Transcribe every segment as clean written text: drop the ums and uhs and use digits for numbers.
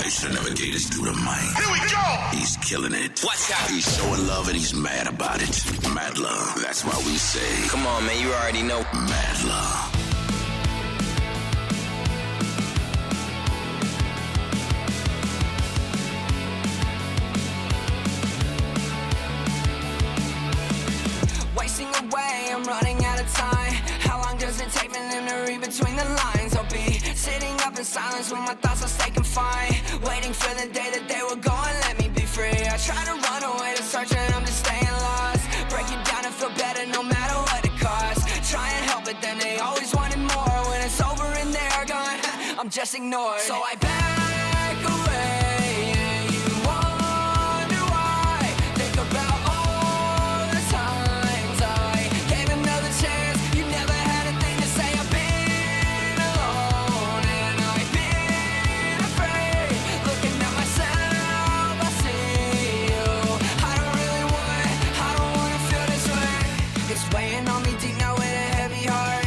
should never gave this dude a mic. Here we go! He's killing it. Watch out! He's showing love and he's mad about it. Madluh. That's why we say, come on, man, you already know. Madluh. I'm running out of time. How long does it take for them to read between the lines? I'll be sitting up in silence when my thoughts will stay confined, waiting for the day that they will go and let me be free. I try to run away to search and I'm just staying lost. Break it down and feel better no matter what it costs. Try and help it, then they always wanted more. When it's over and they're gone, I'm just ignored. So I back away and you wonder why. Think about all the times I gave another chance. You never had a thing to say. I've been alone and I've been afraid. Looking at myself, I see you. I don't wanna feel this way. It's weighing on me deep now with a heavy heart.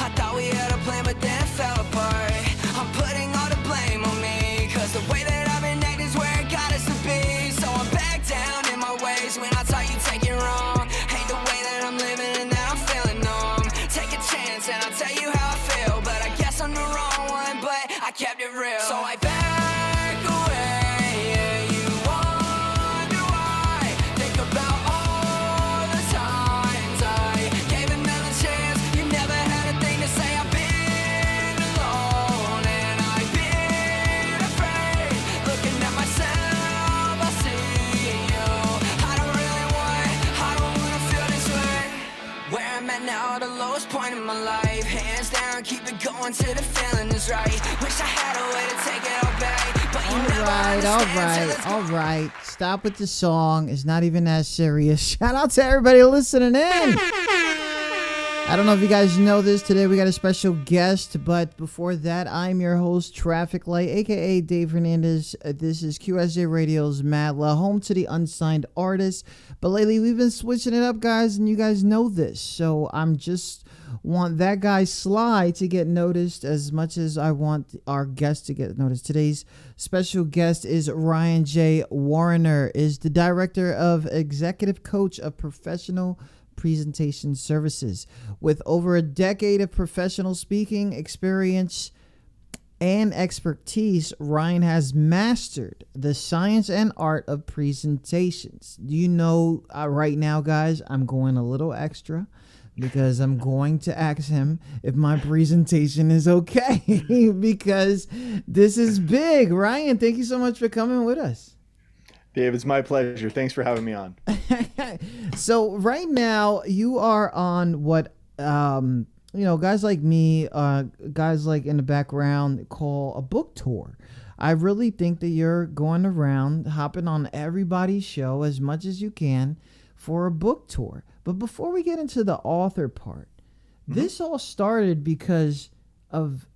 I thought we had a plan, but then it fell apart. I'm putting all the blame on me, cause the way that I've been acting is where it got us to be. So I'm back down in my ways when I tell you take it wrong. Hate the way that I'm living and that I'm feeling numb. Take a chance and I'll tell you how I feel, but I guess I'm the wrong one, but I kept it real. So I back away and you wonder why. Think about all the times I gave another chance. You never had a thing to say. I've been alone and I've been afraid. Looking at myself, I see you. I don't wanna feel this way. Where I'm at now, the lowest point in my life. Hands down, keep it going till the feeling is right. Wish I had a way to take it all back, but you never understand till it's All right. Stop with the song. It's not even that serious. Shout out to everybody listening in. I don't know if you guys know this. Today we got a special guest, but before that, I'm your host, Traffic Light, aka Dave Hernandez. This is QSJ Radio's Madluh, home to the unsigned artists. But lately we've been switching it up, guys, and you guys know this. So I'm just want that guy Sly to get noticed as much as I want our guest to get noticed. Today's special guest is Ryan J. Warriner, is the director of executive coach of professional presentation services. With over a decade of professional speaking experience and expertise, Ryan has mastered the science and art of presentations. Do you know, right now, guys, I'm going a little extra because I'm going to ask him if my presentation is okay because this is big. Ryan, thank you so much for coming with us. Dave, it's my pleasure. Thanks for having me on. So right now you are on what, guys like me, guys like in the background call a book tour. I really think that you're going around hopping on everybody's show as much as you can for a book tour. But before we get into the author part, this all started because of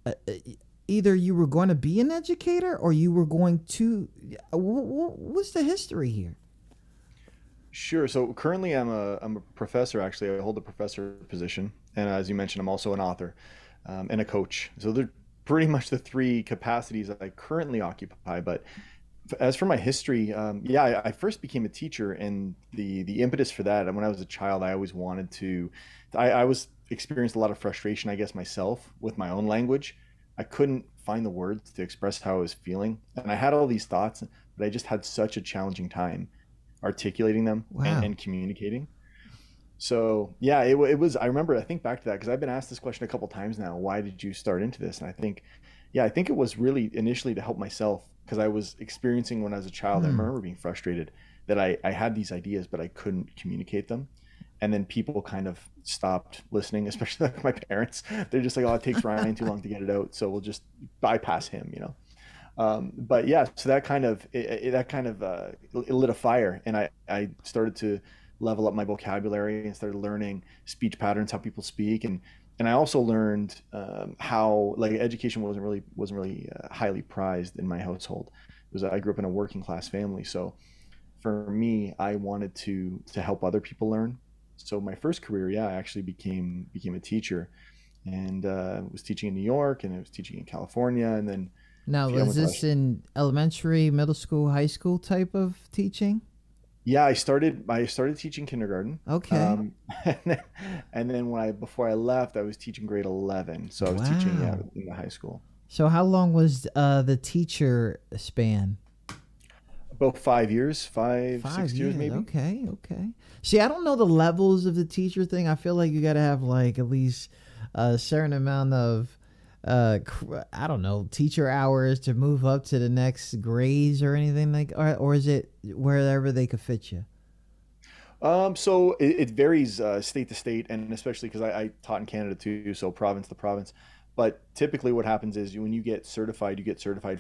either you were going to be an educator or you were going to, what's the history here? Sure. So currently I'm a professor, actually. I hold a professor position. And as you mentioned, I'm also an author and a coach. So they're pretty much the three capacities that I currently occupy. But as for my history, I first became a teacher, and the impetus for that, and when I was a child, I always wanted to, I was experienced a lot of frustration, I guess, myself with my own language. I couldn't find the words to express how I was feeling. And I had all these thoughts, but I just had such a challenging time articulating them. Wow. and communicating. So yeah, it was, I think back to that because I've been asked this question a couple times now. Why did you start into this? And I think it was really initially to help myself, because I was experiencing when I was a child, I remember being frustrated that I had these ideas, but I couldn't communicate them. And then people kind of stopped listening, especially like my parents. They're just like, oh, it takes Ryan too long to get it out, so we'll just bypass him, But yeah, so that kind of it lit a fire, and I started to level up my vocabulary and started learning speech patterns, how people speak, and I also learned how, like, education wasn't really highly prized in my household. I grew up in a working class family, so for me, I wanted to help other people learn. So my first career, I actually became a teacher, and was teaching in New York, and I was teaching in California, and then Now, was this in elementary, middle school, high school type of teaching? Yeah, I started teaching kindergarten. Okay. And then before I left, I was teaching grade 11. So I was teaching in the high school. So how long was the teacher span? About 5 years, 6 years maybe. Okay. See, I don't know the levels of the teacher thing. I feel like you got to have like at least a certain amount of I don't know, teacher hours to move up to the next grades or anything like, or is it wherever they could fit you? So it varies state to state, and especially because I taught in Canada too, so province to province. But typically what happens is when you get certified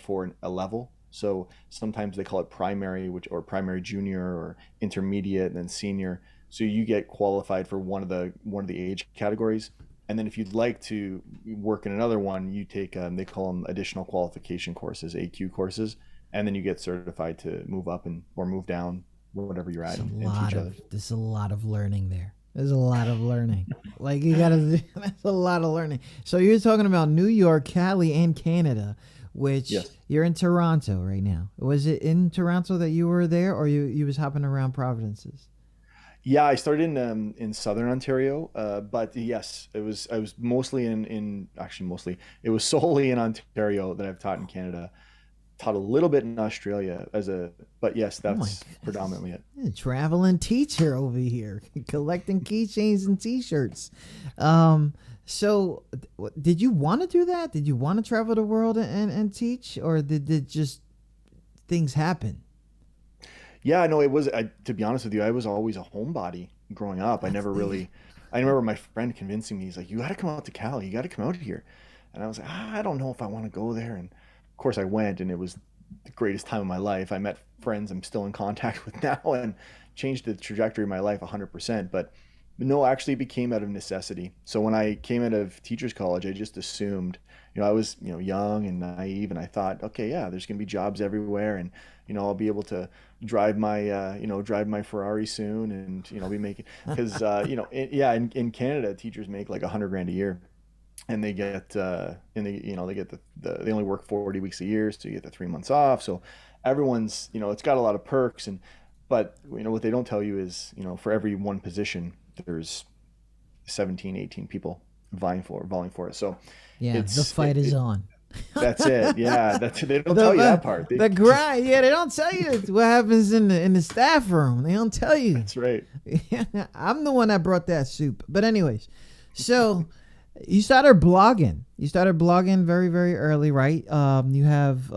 for a level. So sometimes they call it primary, or primary junior, or intermediate, and then senior. So you get qualified for one of the age categories. And then if you'd like to work in another one, you take they call them additional qualification courses, AQ courses, and then you get certified to move up or move down, whatever you're at, and teach others. There's a lot of learning there. There's a lot of learning. Like that's a lot of learning. So you're talking about New York, Cali, and Canada, which Yes. You're in Toronto right now. Was it in Toronto that you were there, or you was hopping around provinces? Yeah, I started in Southern Ontario, but yes, I was mostly it was solely in Ontario that I've taught in Canada. Taught a little bit in Australia but yes, that's predominantly it. A traveling teacher over here, collecting keychains and T-shirts. So did you want to do that? Did you want to travel the world and teach, or did just things happen? Yeah, no, it was. To be honest with you, I was always a homebody growing up. I remember my friend convincing me. He's like, "You got to come out to Cali. You got to come out here." And I was like, I don't know if I want to go there. And of course, I went, and it was the greatest time of my life. I met friends I'm still in contact with now, and changed the trajectory of my life 100%. But no, actually, it became out of necessity. So when I came out of teachers college, I just assumed, I was, young and naive, and I thought, okay, yeah, there's going to be jobs everywhere, and I'll be able to drive my Ferrari soon, and be making, because in Canada, teachers make like $100,000 a year, and they get they only work 40 weeks a year, so you get the 3 months off. So everyone's, it's got a lot of perks, but what they don't tell you is, for every one position, there's 17, 18 people vying for it. So yeah, the fight is on. That's it. Yeah, they don't tell you that part. The grind. Yeah, they don't tell you what happens in the staff room. They don't tell you. That's right. I'm the one that brought that soup. But anyways, so you started blogging. You started blogging very, very early, right? You have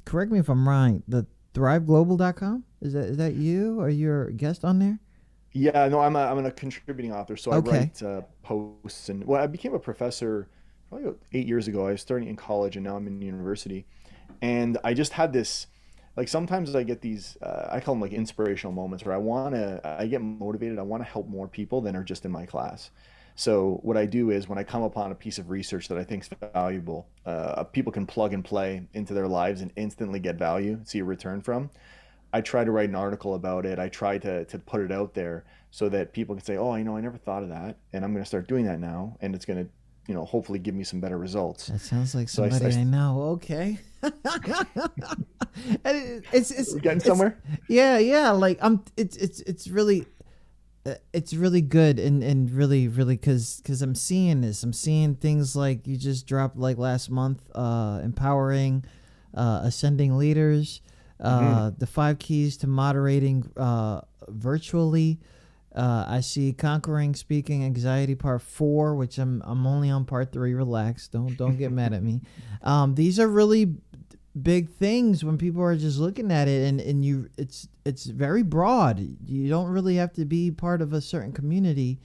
correct me if I'm right, the thriveglobal.com? Is that you, or you're a guest on there? Yeah, no, I'm a contributing author, so I write posts, and I became a professor probably about 8 years ago. I was starting in college, and now I'm in university, and I just had this, like, sometimes I get these I call them like inspirational moments where I get motivated. I want to help more people than are just in my class. So what I do is when I come upon a piece of research that I think is valuable, people can plug and play into their lives and instantly get value, see a return from. I try to write an article about it. I try to put it out there so that people can say, oh, I never thought of that, and I'm going to start doing that now, and it's going to, hopefully give me some better results. That sounds like somebody I know. Okay. It's We're getting somewhere. Yeah. Like it's really good and really because I'm seeing this. I'm seeing things like you just dropped like last month, empowering, ascending leaders. The 5 keys to moderating virtually. I see conquering speaking anxiety part 4, which I'm only on part 3. Relax, don't get mad at me. These are really big things when people are just looking at it, and it's very broad. You don't really have to be part of a certain community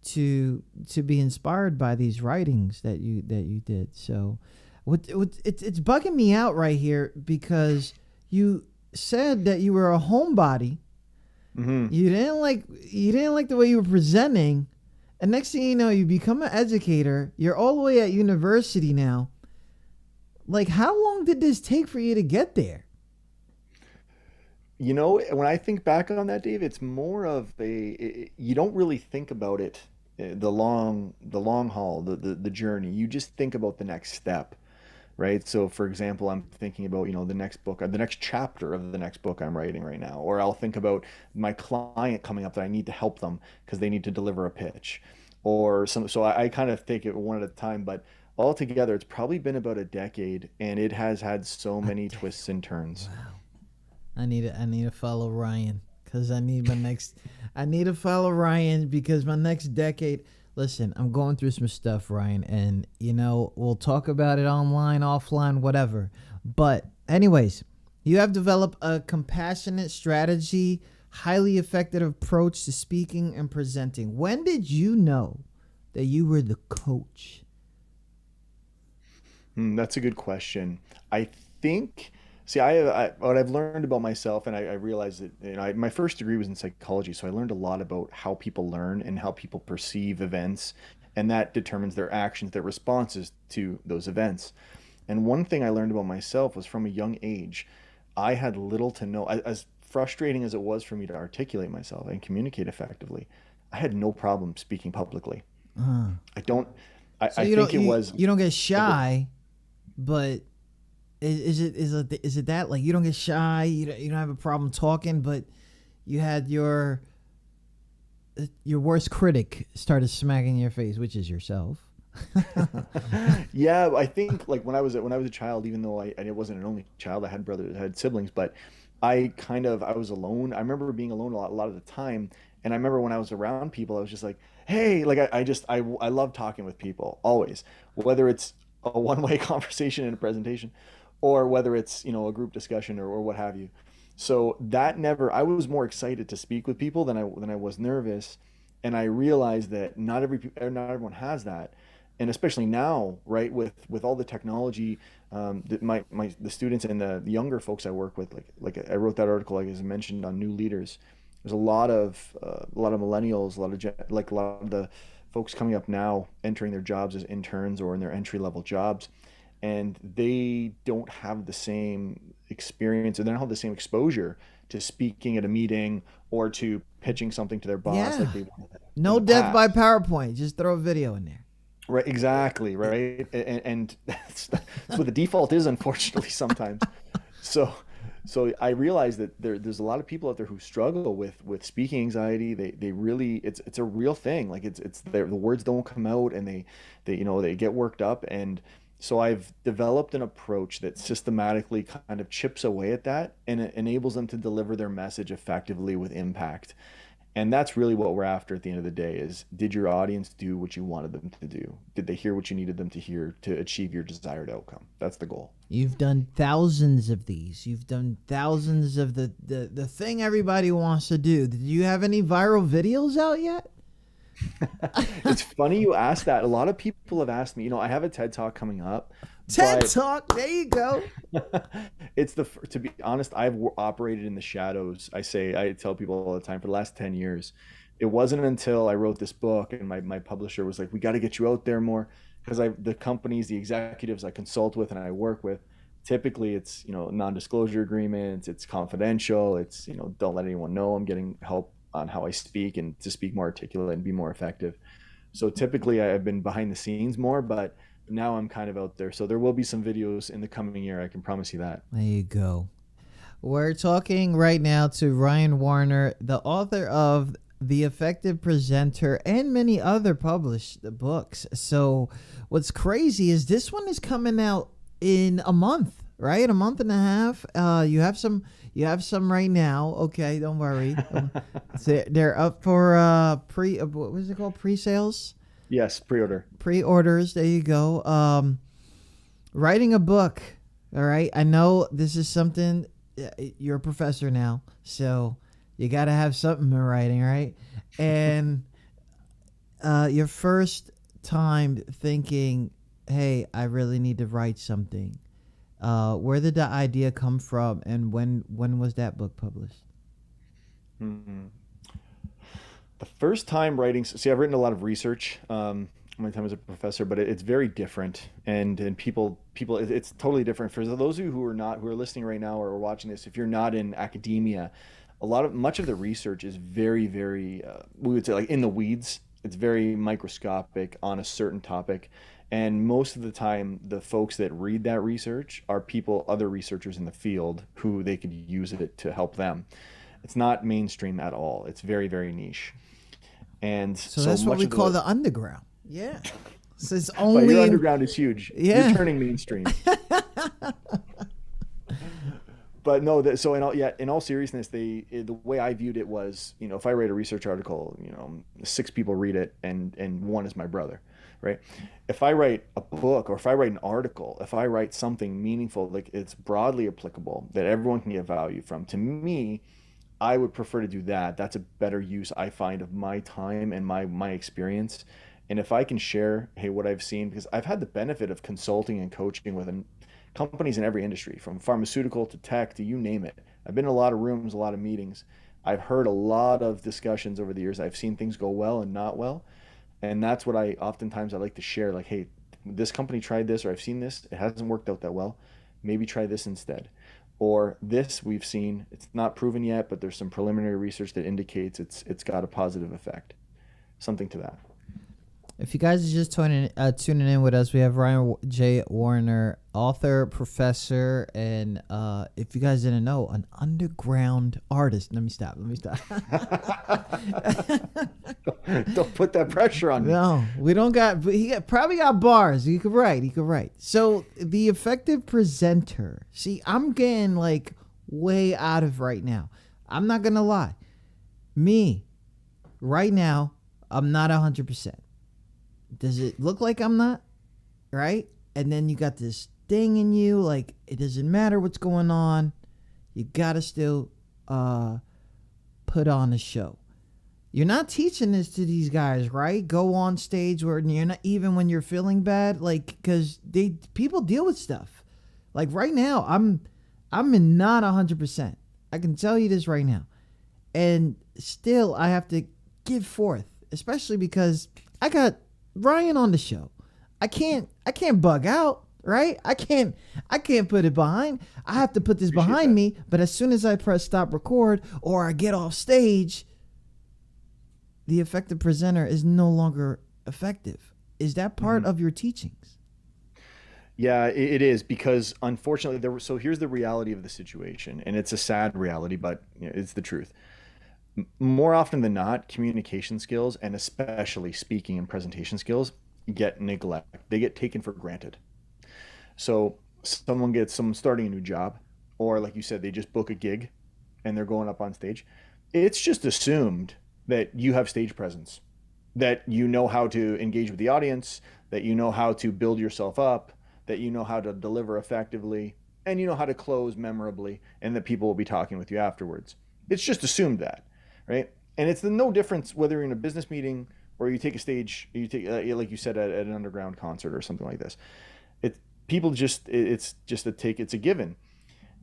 to be inspired by these writings that you did. So it's bugging me out right here because you said that you were a homebody. Mm-hmm. You didn't like the way you were presenting, and next thing you know, you become an educator. You're all the way at university now. Like, how long did this take for you to get there? When I think back on that, Dave, it's more of you don't really think about it, the long haul, the journey. You just think about the next step. right? So for example, I'm thinking about, the next book, the next chapter of the next book I'm writing right now, or I'll think about my client coming up that I need to help them because they need to deliver a pitch or some. So I kind of take it one at a time, but altogether it's probably been about a decade, and it has had so many twists and turns. Wow. I need to follow Ryan because I need to follow Ryan because my next decade. Listen, I'm going through some stuff, Ryan, and we'll talk about it online, offline, whatever. But anyways, you have developed a compassionate strategy, highly effective approach to speaking and presenting. When did you know that you were the coach? That's a good question. I think, see, I what I've learned about myself, and I realized that my first degree was in psychology, so I learned a lot about how people learn and how people perceive events, and that determines their actions, their responses to those events. And one thing I learned about myself was from a young age, I had little to no, as frustrating as it was for me to articulate myself and communicate effectively, I had no problem speaking publicly. I don't. I think it was. You don't get shy, but is it that like you don't get shy, you don't have a problem talking, but you had your worst critic started smacking your face, which is yourself. Yeah, I think like when I was a child, even though I wasn't an only child, I had brothers, I had siblings, but I was alone. I remember being alone a lot of the time, and I remember when I was around people, I was just like, hey, like I love talking with people always, whether it's a one-way conversation in a presentation, or whether it's a group discussion or what have you. So I was more excited to speak with people than I was nervous, and I realized that not everyone has that. And especially now, right, with all the technology, that the students and the younger folks I work with, like I wrote that article, like as I mentioned, on new leaders. There's a lot of millennials, a lot of the folks coming up now entering their jobs as interns or in their entry level jobs, and they don't have the same experience, and they don't have the same exposure to speaking at a meeting or to pitching something to their boss like they wanted. No death by PowerPoint. Just throw a video in there. Right, exactly, right, and that's what the default is, unfortunately, sometimes. So I realized that there's a lot of people out there who struggle with speaking anxiety. They really, it's a real thing. Like it's the words don't come out, and they get worked up. And so I've developed an approach that systematically kind of chips away at that, and it enables them to deliver their message effectively with impact. And that's really what we're after at the end of the day is, did your audience do what you wanted them to do? Did they hear what you needed them to hear to achieve your desired outcome? That's the goal. You've done thousands of these. You've done thousands of the thing everybody wants to do. Did you have any viral videos out yet? It's funny you asked that. A lot of people have asked me, I have a TED Talk coming up. TED Talk, there you go. To be honest, I've operated in the shadows. I tell people all the time for the last 10 years. It wasn't until I wrote this book and my publisher was like, we got to get you out there more, because the companies, the executives I consult with and I work with, typically it's, non-disclosure agreements, it's confidential, it's, don't let anyone know I'm getting help on how I speak and to speak more articulate and be more effective. So typically I've been behind the scenes more, but now I'm kind of out there. So there will be some videos in the coming year. I can promise you that. There you go. We're talking right now to Ryan Warriner, the author of The Effective Presenter and many other published books. So what's crazy is this one is coming out in a month, right? A month and a half. You have some right now. Okay, don't worry. So they're up for what was it called? Pre-sales? Yes, pre-orders. There you go. Writing a book. All right. I know this is something, you're a professor now, so you got to have something in writing, right? And your first time thinking, hey, I really need to write something. Where did the idea come from, and when was that book published? Mm-hmm. The first time writing, I've written a lot of research my time as a professor, but it's very different, and people, it's totally different. For those of you who are listening right now or are watching this, if you're not in academia, much of the research is very, very, we would say like in the weeds. It's very microscopic on a certain topic. And most of the time, the folks that read that research are other researchers in the field who they could use it to help them. It's not mainstream at all. It's very, very niche. And so that's what we call the underground. Yeah. So it's but only your underground is huge. Yeah. You're turning mainstream. But no, in all seriousness, the way I viewed it was, if I write a research article, 6 people read it and one is my brother, right? If I write a book or if I write an article, if I write something meaningful, like it's broadly applicable that everyone can get value from, to me, I would prefer to do that. That's a better use, I find, of my time and my experience. And if I can share, hey, what I've seen, because I've had the benefit of consulting and coaching with companies in every industry, from pharmaceutical to tech to you name it. I've been in a lot of rooms, a lot of meetings. I've heard a lot of discussions over the years. I've seen things go well and not well. And that's what I like to share. Like, hey, this company tried this, or I've seen this. It hasn't worked out that well. Maybe try this instead. Or this we've seen, it's not proven yet, but there's some preliminary research that indicates it's got a positive effect. Something to that. If you guys are just tuning in with us, we have Ryan J. Warriner, author, professor, and if you guys didn't know, an underground artist. Let me stop. Don't put that pressure on me. No, we don't got. He probably got bars. He could write. So the effective presenter. See, I'm getting like way out of right now. I'm not gonna lie. Me, right now, I'm not 100%. Does it look like I'm not? Right? And then you got this thing in you, like it doesn't matter what's going on. You gotta still put on a show. You're not teaching this to these guys, right? Go on stage where you're not, even when you're feeling bad, like, because people deal with stuff. Like right now, I'm in not 100%. I can tell you this right now, and still I have to give forth, especially because I got Ryan on the show. I can't bug out, right? I can't put it behind. I have to put this behind me, but as soon as I press stop record or I get off stage, the effective presenter is no longer effective. Is that part of your teachings? Yeah, it is, because unfortunately so here's the reality of the situation, and it's a sad reality, but it's the truth. More often than not, communication skills, and especially speaking and presentation skills, get neglected. They get taken for granted. So someone starting a new job, or like you said, they just book a gig and they're going up on stage. It's just assumed that you have stage presence, that you know how to engage with the audience, that you know how to build yourself up, that you know how to deliver effectively, and you know how to close memorably, and that people will be talking with you afterwards. It's just assumed that. Right. And it's no difference whether you're in a business meeting or you take a stage, like you said, at an underground concert or something like this. It's a given.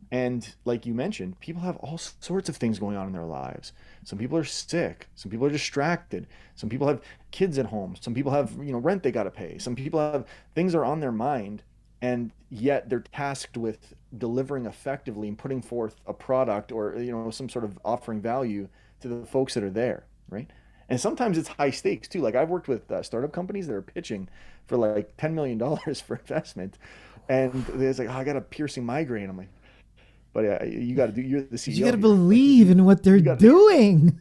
And like you mentioned, people have all sorts of things going on in their lives. Some people are sick. Some people are distracted. Some people have kids at home. Some people have, rent they got to pay. Some people have things are on their mind, and yet they're tasked with delivering effectively and putting forth a product or, some sort of offering value to the folks that are there, right? And sometimes it's high stakes too. Like I've worked with startup companies that are pitching for like $10 million for investment, and it's like, I got a piercing migraine. I'm like, but yeah, you're the CEO. You got to believe in what they're doing.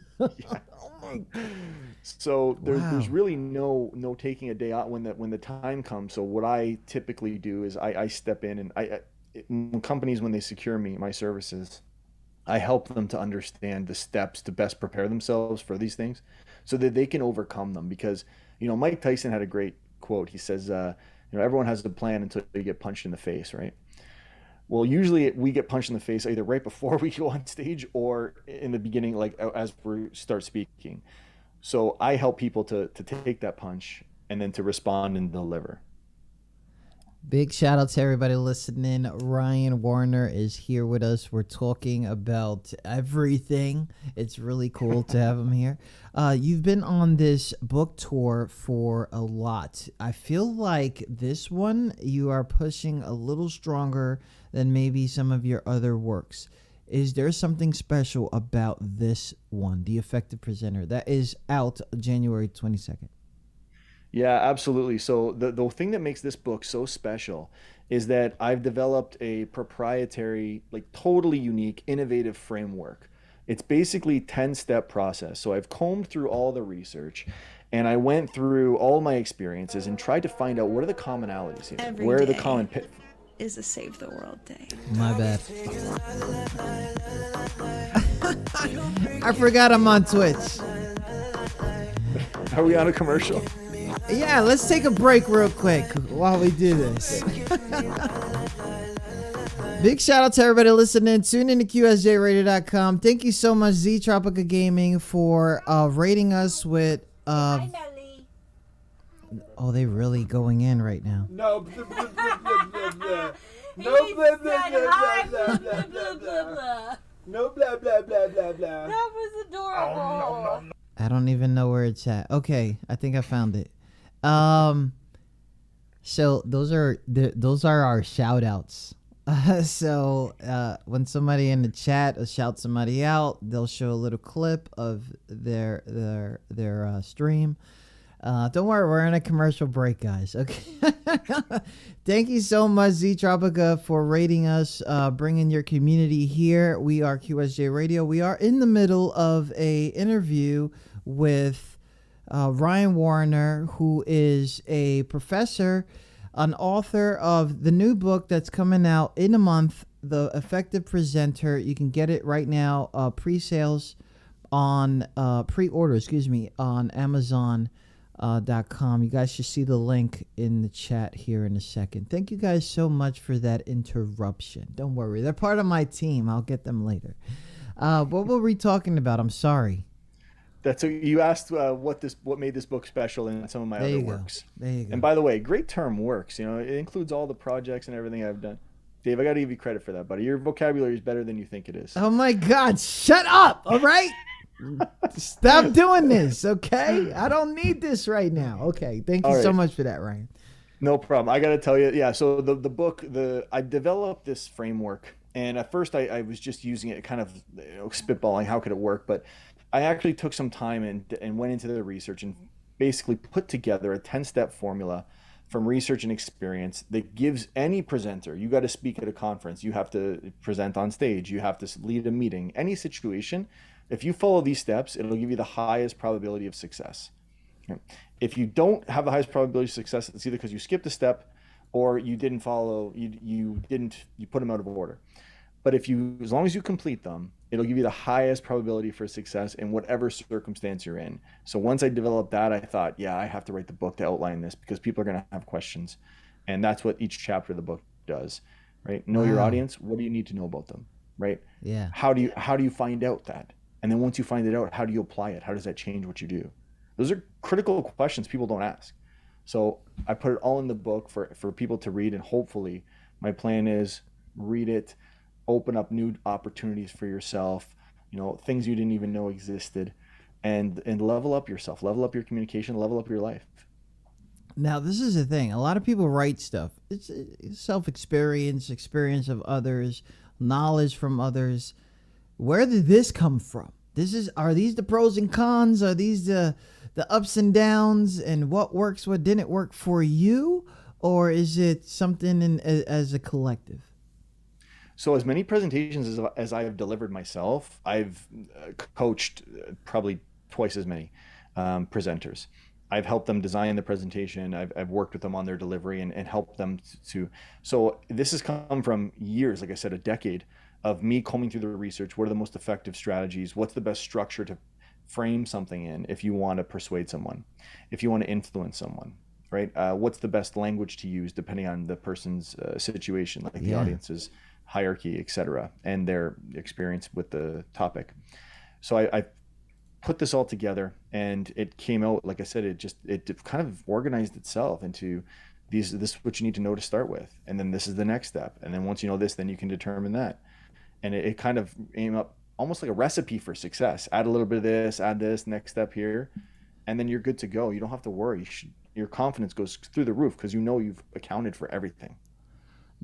So there's really no taking a day out when the time comes. So what I typically do is I step in, and companies, when they secure my services, I help them to understand the steps to best prepare themselves for these things so that they can overcome them. Because, Mike Tyson had a great quote. He says, everyone has a plan until you get punched in the face, right? Well, usually we get punched in the face either right before we go on stage or in the beginning, like as we start speaking. So I help people to take that punch and then to respond and deliver. Big shout out to everybody listening. Ryan Warriner is here with us. We're talking about everything. It's really cool to have him here. You've been on this book tour for a lot. I feel like this one you are pushing a little stronger than maybe some of your other works. Is there something special about this one, The Effective Presenter, that is out January 22nd? Yeah, absolutely. So the thing that makes this book so special is that I've developed a proprietary, like totally unique, innovative framework. It's basically 10-step process. So I've combed through all the research and I went through all my experiences and tried to find out what are the commonalities here? Every Where are the day common is a Save the World Day. My bad. I forgot I'm on Twitch. Are we on a commercial? Yeah, let's take a break real quick while we do this. Big shout out to everybody listening. Tune in to QSJRadio.com. Thank you so much, Z Tropica Gaming, for rating us with. Oh, they really going in right now. No, blah, blah, blah, blah, blah, blah. No, blah, blah, blah, blah, blah, blah, blah. No, blah, blah, blah, blah, blah. That was adorable. Oh, no. I don't even know where it's at. Okay, I think I found it. So those are our shout outs. So when somebody in the chat shouts somebody out, they'll show a little clip of their stream. Don't worry, we're in a commercial break, guys. Okay. Thank you so much, Z Tropica, for rating us, bringing your community here. We are QSJ Radio. We are in the middle of a interview with Ryan Warriner, who is a professor, an author of the new book that's coming out in a month, The Effective Presenter. You can get it right now, pre-orders, on Amazon.com. You guys should see the link in the chat here in a second. Thank you guys so much for that interruption. Don't worry, they're part of my team. I'll get them later. What were we talking about? I'm sorry. That's you asked what made this book special and some of my other works. There you go. And by the way, great term, works. You know, it includes all the projects and everything I've done. Dave, I got to give you credit for that, buddy. Your vocabulary is better than you think it is. Oh my God! Shut up! All right. Stop doing this, okay? I don't need this right now. Okay, thank you so much for that, Ryan. No problem. I got to tell you, yeah. So the book, I developed this framework, and at first I was just using it, kind of spitballing how could it work, but I actually took some time and went into the research and basically put together a 10-step formula from research and experience that gives any presenter. You got to speak at a conference, you have to present on stage, you have to lead a meeting, any situation. If you follow these steps, it'll give you the highest probability of success. If you don't have the highest probability of success, it's either because you skipped a step or you didn't follow, you put them out of order. But as long as you complete them, it'll give you the highest probability for success in whatever circumstance you're in. So once I developed that, I thought, yeah, I have to write the book to outline this because people are going to have questions. And that's what each chapter of the book does, right? Know your audience. What do you need to know about them, right? Yeah. How do you find out that? And then once you find it out, how do you apply it? How does that change what you do? Those are critical questions people don't ask. So I put it all in the book for people to read, and hopefully my plan is read it, open up new opportunities for yourself, things you didn't even know existed, and level up yourself, level up your communication, level up your life. Now, this is the thing. A lot of people write stuff. It's self-experience, experience of others, knowledge from others. Where did this come from? Are these the pros and cons? Are these the ups and downs, and what works, what didn't work for you? Or is it something as a collective? So as many presentations as I have delivered myself, I've coached probably twice as many presenters. I've helped them design the presentation. I've worked with them on their delivery and helped them to. So this has come from years, like I said, a decade of me combing through the research. What are the most effective strategies? What's the best structure to frame something in if you want to persuade someone, if you want to influence someone, right? What's the best language to use depending on the person's situation, like the audience's hierarchy, etc., and their experience with the topic. So I put this all together, and it came out, like I said, it kind of organized itself into this is what you need to know to start with, and then this is the next step, and then once you know this, then you can determine that. And it kind of aimed up almost like a recipe for success. Add a little bit of this, add this, next step here, and then you're good to go. You don't have to worry. Your confidence goes through the roof because you've accounted for everything.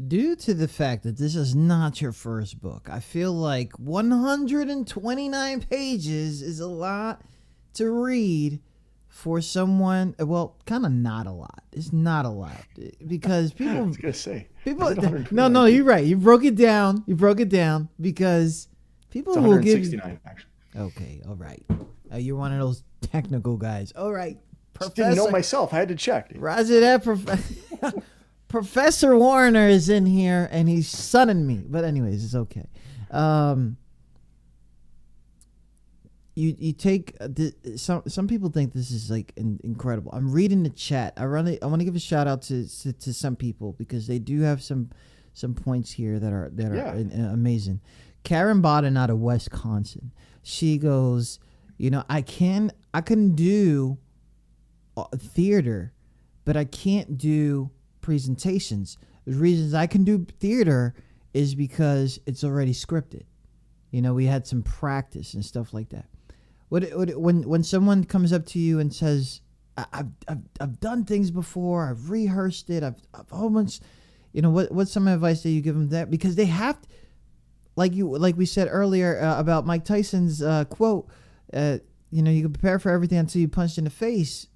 Due to the fact that this is not your first book, I feel like 129 pages is a lot to read for someone, well, kind of not a lot. It's not a lot because people. I was gonna say people. No, you're right. You broke it down. Because people it's will give. 169 actually. Okay, all right. You're one of those technical guys. All right, Just didn't know myself. I had to check. Roger that. Professor Warriner is in here and he's sunning me. But anyways, it's okay. You take some people think this is like incredible. I'm reading the chat. I want to give a shout out to some people because they do have some points here that are amazing. Karen Bodden out of Wisconsin. She goes, I can do theater, but I can't do presentations. The reasons I can do theater is because it's already scripted. We had some practice and stuff like that. When someone comes up to you and says, I've done things before, I've rehearsed it, I've whole bunch, what's some advice that you give them that? Because they have to, like we said earlier about Mike Tyson's quote, you can prepare for everything until you punched in the face.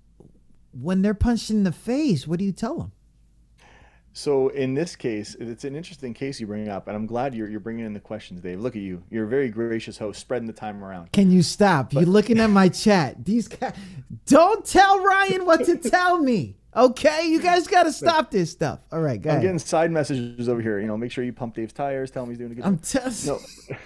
When they're punched in the face, what do you tell them? So in this case, it's an interesting case you bring up, and I'm glad you're bringing in the questions, Dave. Look at you. You're a very gracious host, spreading the time around. Can you stop? You're looking at my chat. These guys, don't tell Ryan what to tell me. Okay? You guys got to stop this stuff. All right, go ahead. I'm getting side messages over here. Make sure you pump Dave's tires. Tell him he's doing a good job. I'm testing. No.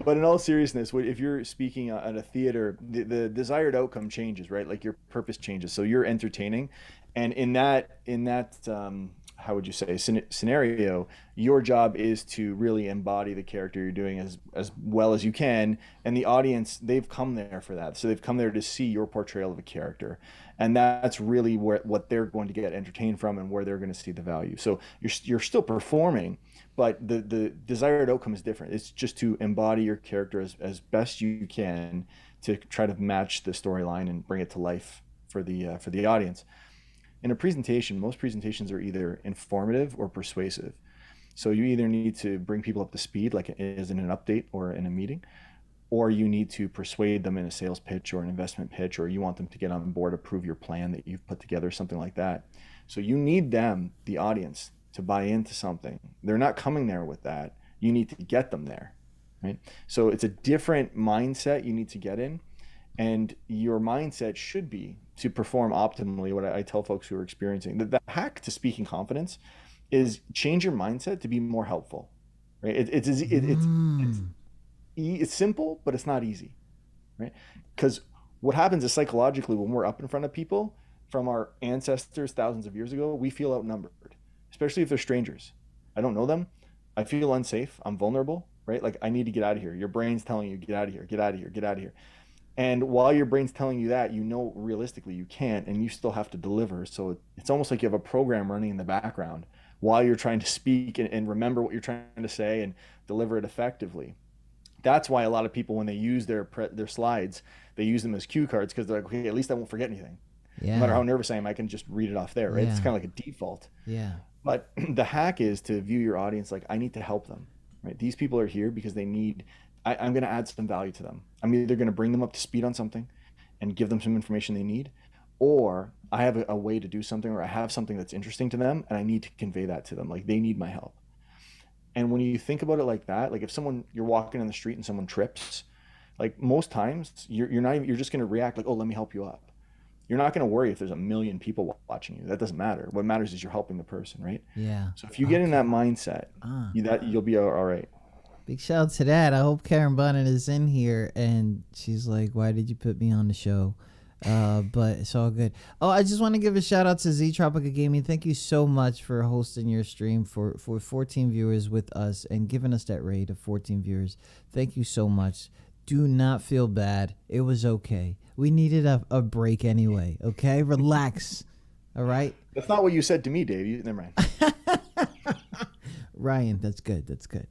But in all seriousness, if you're speaking at a theater, the desired outcome changes, right? Like your purpose changes. So you're entertaining. And in that how would you say, scenario, your job is to really embody the character you're doing as well as you can. And the audience, they've come there for that. So they've come there to see your portrayal of a character. And that's really what they're going to get entertained from and where they're going to see the value. So you're still performing, but the desired outcome is different. It's just to embody your character as best you can to try to match the storyline and bring it to life for the audience. In a presentation, most presentations are either informative or persuasive. So you either need to bring people up to speed, like it is in an update or in a meeting, or you need to persuade them in a sales pitch or an investment pitch, or you want them to get on board, approve your plan that you've put together, something like that. So you need them, the audience, to buy into something. They're not coming there with that. You need to get them there, right? So it's a different mindset you need to get in. And your mindset should be to perform optimally. What I tell folks who are experiencing, the hack to speaking confidence is change your mindset to be more helpful, right? It's simple, but it's not easy, right? Because what happens is psychologically when we're up in front of people from our ancestors thousands of years ago, we feel outnumbered, especially if they're strangers. I don't know them. I feel unsafe. I'm vulnerable, right? Like I need to get out of here. Your brain's telling you, get out of here, get out of here, get out of here. And while your brain's telling you that, realistically you can't, and you still have to deliver. So it's almost like you have a program running in the background while you're trying to speak and remember what you're trying to say and deliver it effectively. That's why a lot of people, when they use their slides, they use them as cue cards because they're like, okay, at least I won't forget anything. Yeah. No matter how nervous I am, I can just read it off there, right? Yeah. It's kind of like a default. Yeah. But the hack is to view your audience like, I need to help them, right? These people are here because they need... I'm going to add some value to them. I'm either going to bring them up to speed on something and give them some information they need, or I have a way to do something, or I have something that's interesting to them and I need to convey that to them. Like they need my help. And when you think about it like that, like if you're walking in the street and someone trips, like most times you're just going to react like, oh, let me help you up. You're not going to worry if there's a million people watching you. That doesn't matter. What matters is you're helping the person, right? Yeah. So if you get in that mindset, you'll be all right. Big shout out to that. I hope Karen Bonnet is in here and she's like, why did you put me on the show? But it's all good. Oh, I just want to give a shout out to Z Tropica Gaming. Thank you so much for hosting your stream for 14 viewers with us and giving us that rate of 14 viewers. Thank you so much. Do not feel bad. It was okay. We needed a break anyway. Okay, relax. All right. That's not what you said to me, Dave. Never mind. Ryan, that's good. That's good.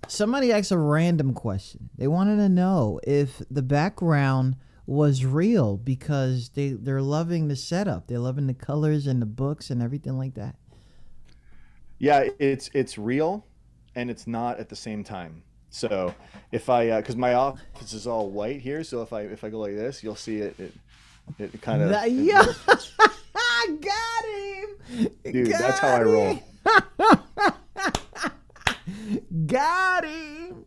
Somebody asked a random question. They wanted to know if the background was real because they're loving the setup. They're loving the colors and the books and everything like that. Yeah, it's real and it's not at the same time. So if I, because my office is all white here, so if I go like this, you'll see it It kind of Yeah. Got him. dude. Got That's how I roll. Got him.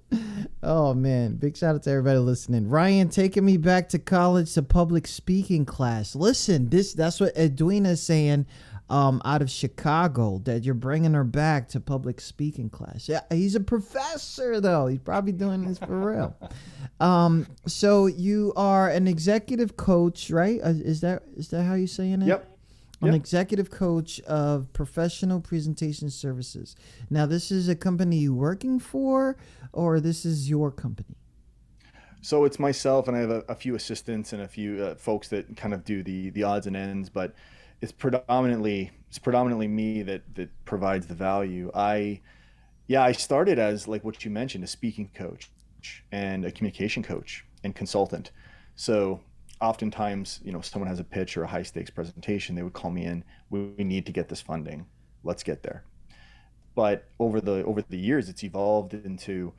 Oh man, big shout out to everybody listening. Ryan taking me back to college to public speaking class. Listen, that's what Edwina's saying out of Chicago, that you're bringing her back to public speaking class. Yeah, he's a professor though. He's probably doing this for real. So you are an executive coach, right? Is that how you're saying it? Yep. An executive coach of professional presentation services. Now, this is a company you're working for, or this is your company? So it's myself, and I have a few assistants and a few folks that kind of do the odds and ends, but it's predominantly me that provides the value. I started as, like what you mentioned, a speaking coach and a communication coach and consultant. So oftentimes, someone has a pitch or a high stakes presentation, they would call me in. We need to get this funding. Let's get there. But over the years, it's evolved into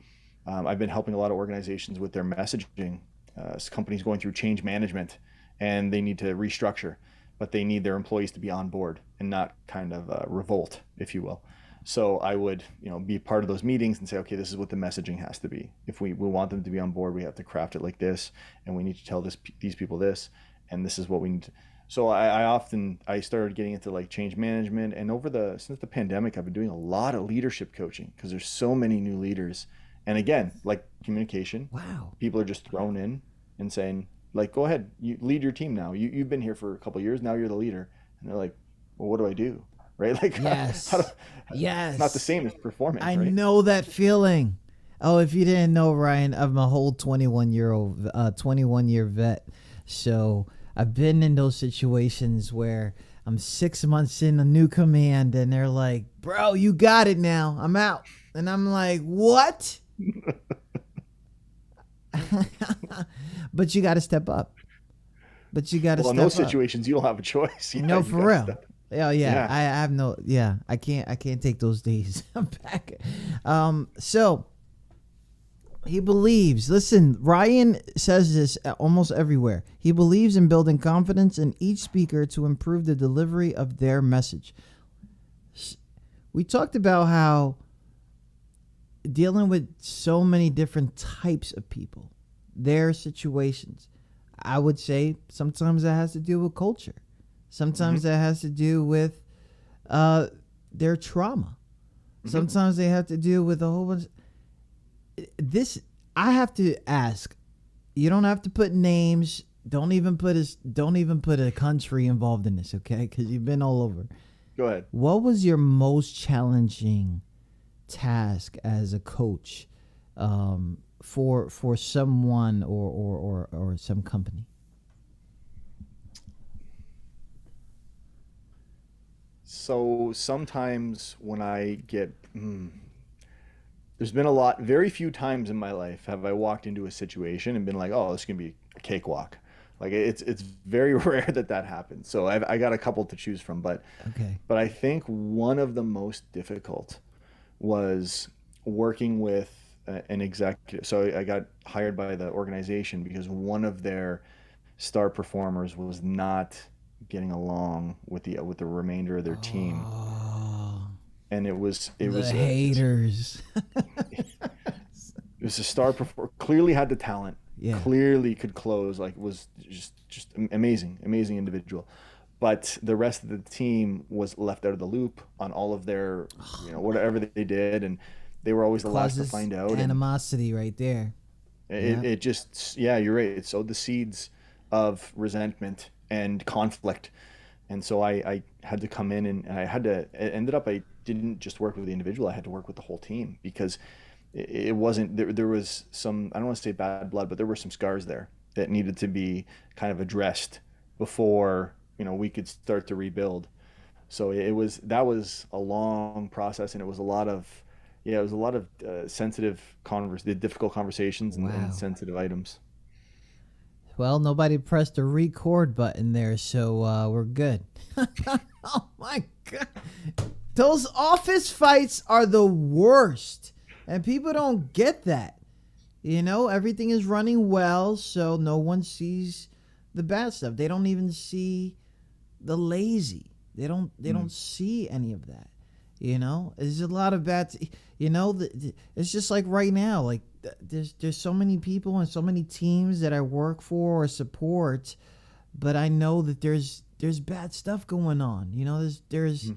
I've been helping a lot of organizations with their messaging. Companies going through change management, and they need to restructure, but they need their employees to be on board and not kind of revolt, if you will. So I would, be part of those meetings and say, okay, this is what the messaging has to be. If we want them to be on board, we have to craft it like this, and we need to tell these people this, and this is what we need to. So I started getting into like change management, and since the pandemic, I've been doing a lot of leadership coaching because there's so many new leaders. And again, like communication, wow, people are just thrown in and saying, like, go ahead, you lead your team now. You've been here for a couple of years, now you're the leader. And they're like, well, what do I do? Right? Like, yes. It's not the same as performance. I right? know that feeling. Oh, if you didn't know, Ryan, I'm a whole 21-year vet. So I've been in those situations where I'm 6 months in a new command and they're like, bro, you got it now. I'm out. And I'm like, what? But you got to step up. In those situations, you don't have a choice. No, for real. Yeah. I have no. Yeah, I can't take those days back. So he believes. Listen, Ryan says this almost everywhere. He believes in building confidence in each speaker to improve the delivery of their message. We talked about how dealing with so many different types of people, their situations. I would say sometimes that has to do with culture. Sometimes that has to do with their trauma. Sometimes they have to deal with a whole bunch. I have to ask. You don't have to put names. Don't even put a country involved in this, okay? Because you've been all over. Go ahead. What was your most challenging task as a coach for someone or some company? So sometimes when I get, there's been very few times in my life have I walked into a situation and been like, oh, this is going to be a cakewalk. Like it's very rare that happens. So I got a couple to choose from, but I think one of the most difficult was working with an executive. So I got hired by the organization because one of their star performers was not getting along with the remainder of their team. And it was haters. It was a star performer, clearly had the talent, clearly could close, like was just amazing individual. But the rest of the team was left out of the loop on all of their, whatever they did, and they were always the last to find out. Animosity right there. It just, you're right. It sowed the seeds of resentment and conflict. And so I had to come in and I didn't just work with the individual, I had to work with the whole team because it wasn't, there was some, I don't want to say bad blood, but there were some scars there that needed to be kind of addressed before, we could start to rebuild. So that was a long process, and it was a lot of sensitive difficult conversations and sensitive items. Well, nobody pressed the record button there, so we're good. Oh my God. Those office fights are the worst, and people don't get that. Everything is running well, so no one sees the bad stuff. They don't even see the lazy. They don't see any of that. You know, there's a lot of bad. You know, it's just like right now. Like there's so many people and so many teams that I work for or support, but I know that there's bad stuff going on. You know, there's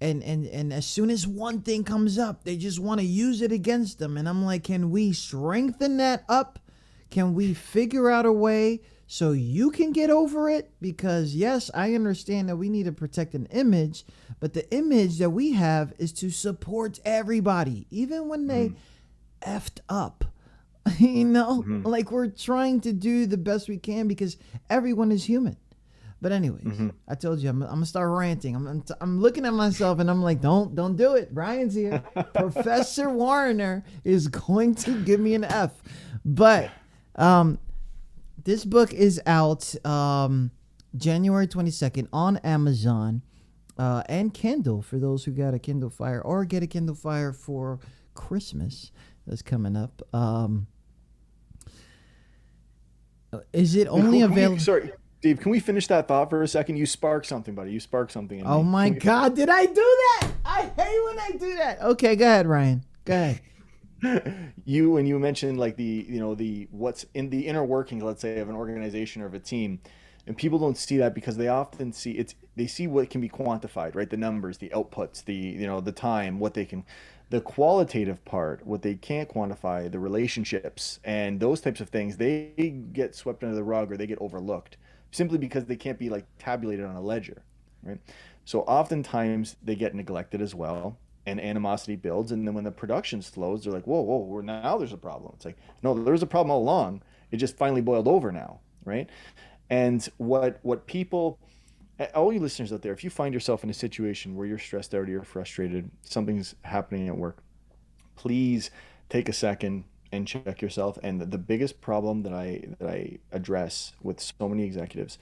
and as soon as one thing comes up, they just want to use it against them. And I'm like, can we strengthen that up? Can we figure out a way so you can get over it? Because yes, I understand that we need to protect an image, but the image that we have is to support everybody, even when they effed up. You know, like we're trying to do the best we can because everyone is human. But anyways, I told you I'm gonna start ranting. I'm looking at myself and I'm like, don't do it. Brian's here. Professor Warriner is going to give me an F. But this book is out January 22nd on Amazon and Kindle for those who got a Kindle Fire or get a Kindle Fire for Christmas that's coming up. Is it only available? Sorry, Dave, can we finish that thought for a second? You sparked something, buddy. You sparked something. Oh my God, did I do that? I hate when I do that. Okay, go ahead, Ryan. Go ahead. When you mentioned like the what's in the inner workings, let's say, of an organization or of a team, and people don't see that because they often see they see what can be quantified, right? The numbers, the outputs, the time, what they can, the qualitative part, what they can't quantify, the relationships and those types of things, they get swept under the rug or they get overlooked simply because they can't be like tabulated on a ledger, right? So oftentimes they get neglected as well. And animosity builds, and then when the production slows, they're like, whoa, now there's a problem. It's like, no, there's a problem all along. It just finally boiled over now, right? And what people, all you listeners out there, if you find yourself in a situation where you're stressed out or you're frustrated, something's happening at work, please take a second and check yourself. And the biggest problem that I address with so many executives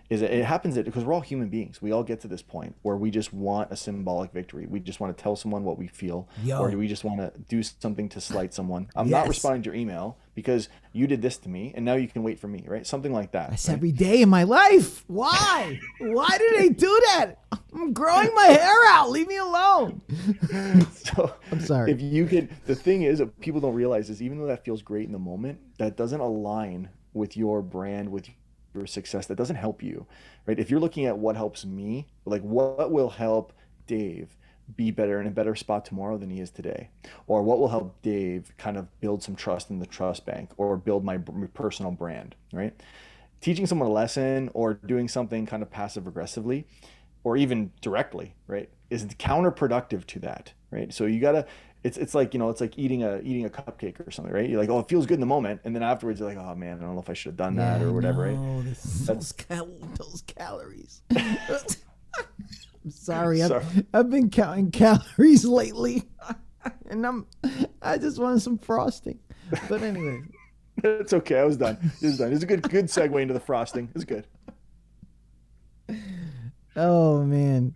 is that it happens because we're all human beings. We all get to this point where we just want a symbolic victory. We just want to tell someone what we feel, or do we just want to do something to slight someone? I'm not responding to your email because you did this to me, and now you can wait for me, right? Something like that. That's right? every day in my life. Why? Why do they do that? I'm growing my hair out. Leave me alone. So I'm sorry. If you could, the thing is, what people don't realize is even though that feels great in the moment, that doesn't align with your brand, with your success. That doesn't help you, right? If you're looking at what helps me, like what will help Dave be better in a better spot tomorrow than he is today, or what will help Dave kind of build some trust in the trust bank or build my personal brand, right? Teaching someone a lesson or doing something kind of passive aggressively or even directly, right, is counterproductive to that, right? So you gotta, it's like, it's like eating a cupcake or something, right? You're like, oh, it feels good in the moment, and then afterwards you're like, oh man, I don't know if I should have done that or whatever, right? Those calories. I'm sorry. I've been counting calories lately, and I just wanted some frosting. But anyway, it's okay. I was done. It's a good segue into the frosting. It's good. Oh man,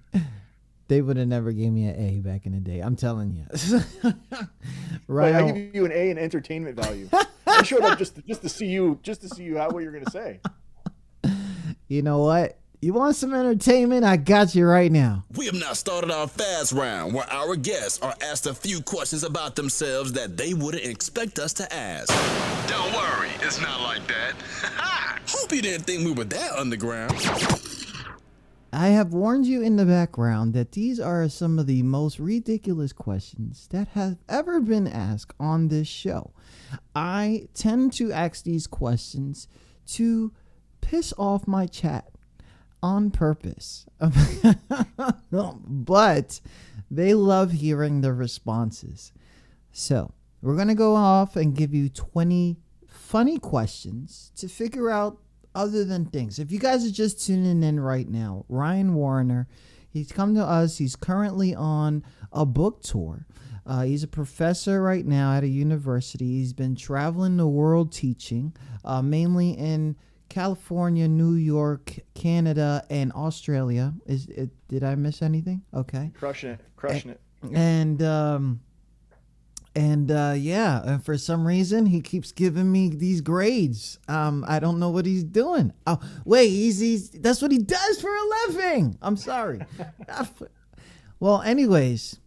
they would have never gave me an A back in the day. I'm telling you. Right. I give you an A in entertainment value. I showed up just to see you what you're gonna say. You know what? You want some entertainment? I got you right now. We have now started our fast round where our guests are asked a few questions about themselves that they wouldn't expect us to ask. Don't worry, it's not like that. Hope you didn't think we were that underground. I have warned you in the background that these are some of the most ridiculous questions that have ever been asked on this show. I tend to ask these questions to piss off my chat on purpose. But they love hearing the responses. So we're going to go off and give you 20 funny questions to figure out other than things. If you guys are just tuning in right now, Ryan Warriner, he's come to us. He's currently on a book tour. He's a professor right now at a university. He's been traveling the world teaching, mainly in California, New York, Canada, and Australia. Did I miss anything? Okay. Crushing it. And And for some reason he keeps giving me these grades. I don't know what he's doing. Oh wait, he's that's what he does for a living. I'm sorry. Well, anyways,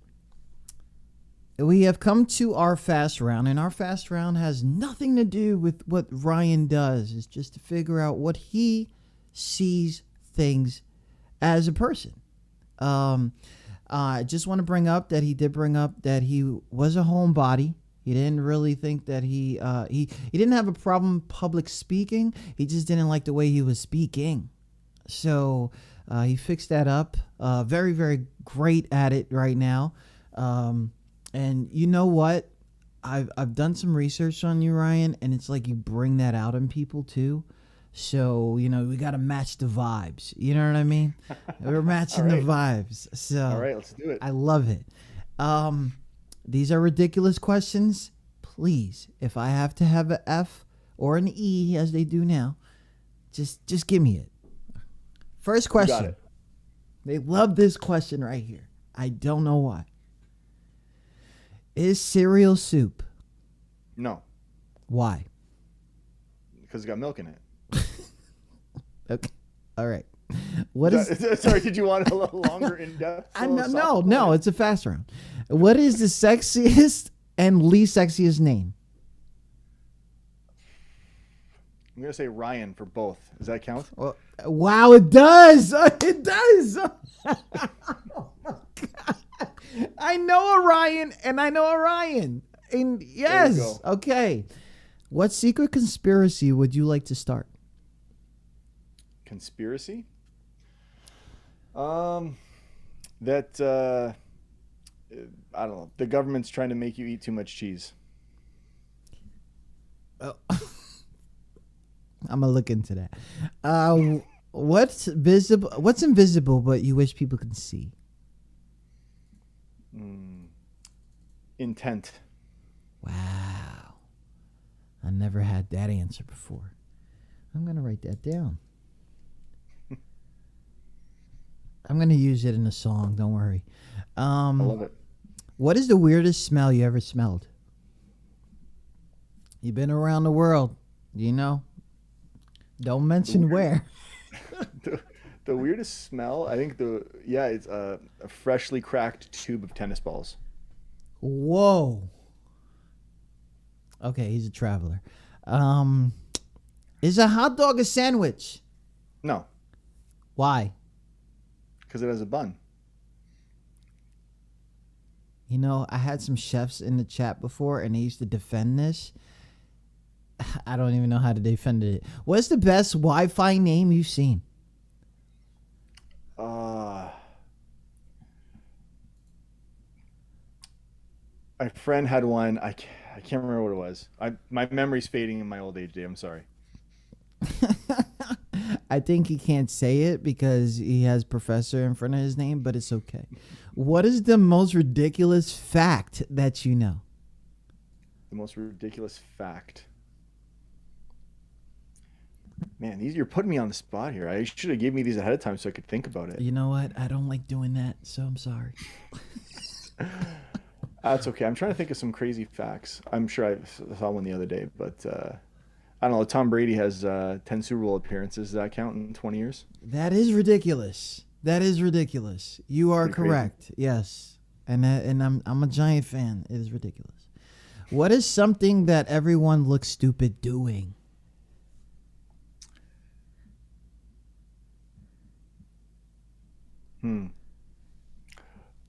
we have come to our fast round, and our fast round has nothing to do with what Ryan does. It's just to figure out what he sees things as a person. I just want to bring up that he did bring up that he was a homebody. He didn't really think that he didn't have a problem public speaking. He just didn't like the way he was speaking. So he fixed that up. Very, very great at it right now. And you know what? I've done some research on you, Ryan, and it's like you bring that out in people too. So, we got to match the vibes. You know what I mean? We're matching the vibes. So, all right, let's do it. I love it. These are ridiculous questions. Please, if I have to have an F or an E as they do now, just give me it. First question. Got it. They love this question right here. I don't know why. Is cereal soup? No, Why? because it's got milk in it. Okay. All right. What is? Sorry, did you want a little longer in depth? No. It's a fast round. What is the sexiest and least sexiest name? I'm gonna say Ryan for both. Does that count? Well, wow, it does. It does. Oh my God. I know Orion, and I know Orion. And yes, okay. What secret conspiracy would you like to start? Conspiracy? That I don't know. The government's trying to make you eat too much cheese. Oh. I'm gonna look into that. What's visible? What's invisible but you wish people could see? Intent. Wow, I never had that answer before. I'm gonna write that down. I'm gonna use it in a song. Don't worry. I love it. What is the weirdest smell you ever smelled? You've been around the world, you know. Don't mention where. The weirdest smell, I think it's a freshly cracked tube of tennis balls. Whoa. Okay, he's a traveler. Is a hot dog a sandwich? No, Why? because it has a bun. I had some chefs in the chat before, and they used to defend this. I don't even know how to defend it. What's the best Wi-Fi name you've seen? My friend had one. I can't remember what it was. My memory's fading in my old age, Dave. I'm sorry. I think he can't say it because he has professor in front of his name, but it's okay. What is the most ridiculous fact that you know? The most ridiculous fact. Man, you're putting me on the spot here. I should have gave me these ahead of time so I could think about it. You know what? I don't like doing that, so I'm sorry. That's okay. I'm trying to think of some crazy facts. I'm sure I saw one the other day, but I don't know. Tom Brady has 10 Super Bowl appearances. Does that count in 20 years? That is ridiculous. That is ridiculous. You are Pretty correct. crazy. Yes. And I'm a giant fan. It is ridiculous. What is something that everyone looks stupid doing?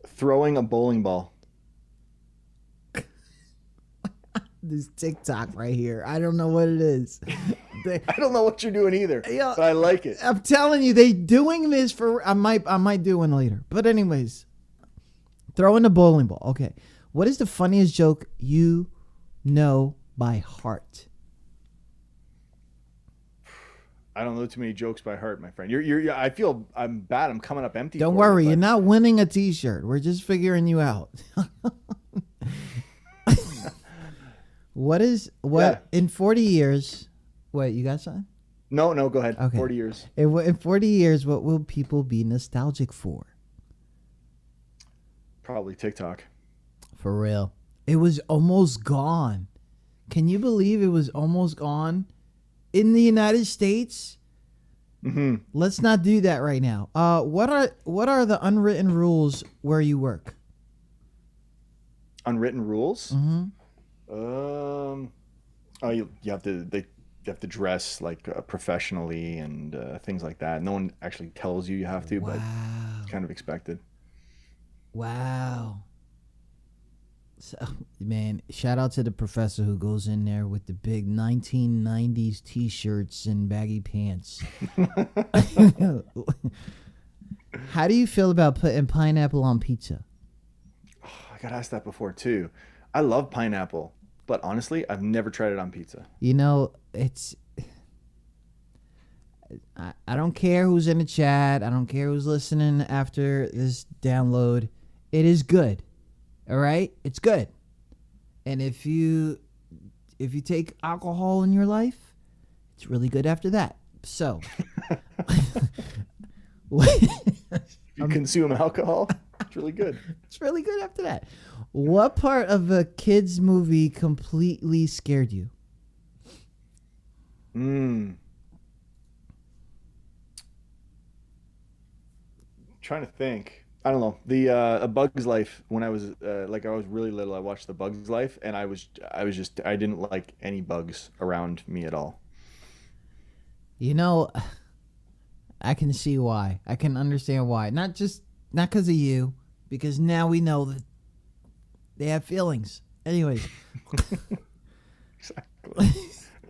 Throwing a bowling ball. This TikTok right here. I don't know what it is. I don't know what you're doing either, but I like it. I'm telling you, they doing this for. I might do one later. But anyways, throwing the bowling ball. Okay, what is the funniest joke you know by heart? I don't know too many jokes by heart, my friend. I feel I'm bad. I'm coming up empty. Don't for worry, you, you're not winning a T-shirt. We're just figuring you out. In 40 years? Wait, you got something? No, go ahead. Okay. 40 years. In 40 years, what will people be nostalgic for? Probably TikTok. For real. It was almost gone. Can you believe it was almost gone in the United States? Mm-hmm. Let's not do that right now. What are the unwritten rules where you work? Unwritten rules? Mm-hmm. You have to dress like professionally and things like that. No one actually tells you have to, but it's kind of expected. Wow. So, man, shout out to the professor who goes in there with the big 1990s t-shirts and baggy pants. How do you feel about putting pineapple on pizza? Oh, I got asked that before too. I love pineapple, but honestly, I've never tried it on pizza. You know, I don't care who's in the chat. I don't care who's listening after this download. It is good. All right? It's good. And if you take alcohol in your life, it's really good after that. So, You consume alcohol, it's really good. It's really good after that. What part of a kid's movie completely scared you? Trying to think. I don't know. The A Bug's Life, when I was I was really little, I watched The Bug's Life, and I didn't like any bugs around me at all. You know, I can see why. I can understand why. Not because of you, because now we know that they have feelings. Anyways. Exactly.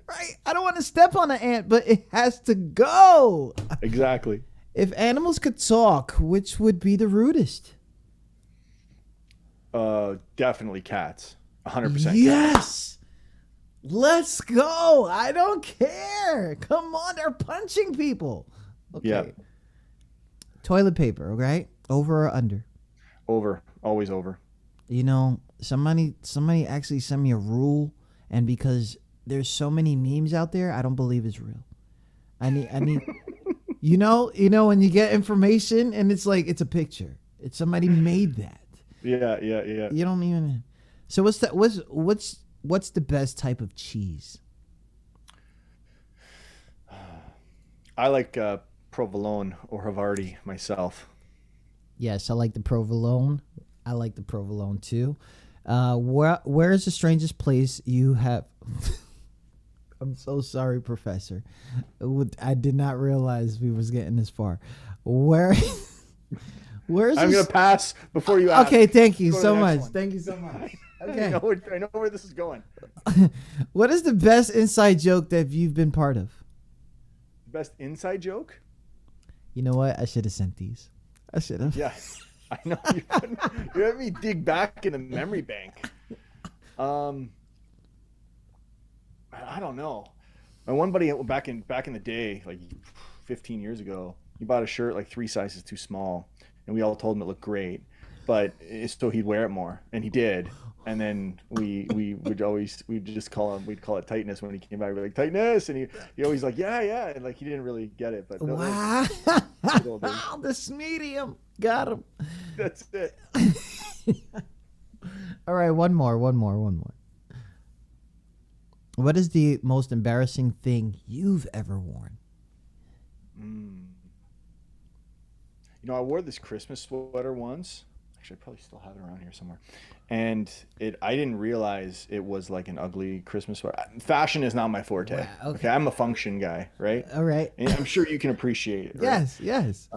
Right? I don't want to step on an ant, but it has to go. Exactly. If animals could talk, which would be the rudest? Definitely cats. 100%. Yes. Let's go. I don't care. Come on, they're punching people. Okay. Yeah. Toilet paper, okay? Over or under? Over. Always over. You know, somebody actually sent me a rule, and because there's so many memes out there, I don't believe it's real. I need you know when you get information and it's like it's a picture. It's somebody made that. Yeah. You don't even. So what's the best type of cheese? I like provolone or Havarti myself. Yes, I like the provolone. I like the provolone too. Where is the strangest place you have? I'm so sorry, Professor. I did not realize we was getting this far. Where's I'm gonna pass before you ask. Okay, thank you Go to so the much. next one. Thank you so much. Okay. I know where this is going. What is the best inside joke that you've been part of? Best inside joke? You know what? I should have sent these. I should have. Yeah, I know. You let me dig back in the memory bank. I don't know. My one buddy back in the day, like 15 years ago, he bought a shirt like 3 sizes too small, and we all told him it looked great, but so he'd wear it more, and he did. And then we'd call it tightness when he came back. We'd be like, tightness, and he always like yeah, and like he didn't really get it, but Wow. This medium got him. That's it. All right, one more. What is the most embarrassing thing you've ever worn? I wore this Christmas sweater once. Actually, I probably still have it around here somewhere. And I didn't realize it was like an ugly Christmas sweater. Fashion is not my forte. Wow, okay. I'm a function guy, right? All right. And I'm sure you can appreciate it. Right? Yes.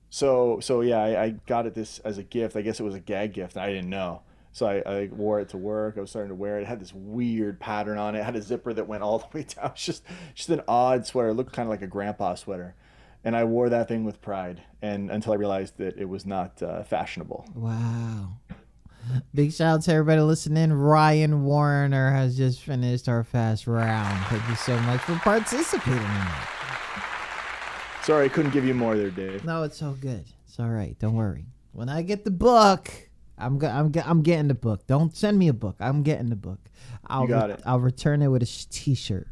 So yeah, I got it this as a gift. I guess it was a gag gift. I didn't know. So I wore it to work. I was starting to wear it. It had this weird pattern on it. It had a zipper that went all the way down. It was just an odd sweater. It looked kind of like a grandpa sweater. And I wore that thing with pride, and until I realized that it was not fashionable. Wow. Big shout out to everybody listening. Ryan Warriner has just finished our fast round. Thank you so much for participating in that. Sorry, I couldn't give you more there, Dave. No, it's all good. It's all right. Don't worry. When I get the book, I'm getting the book. Don't send me a book. I'm getting the book. You got it. I'll return it with a t-shirt.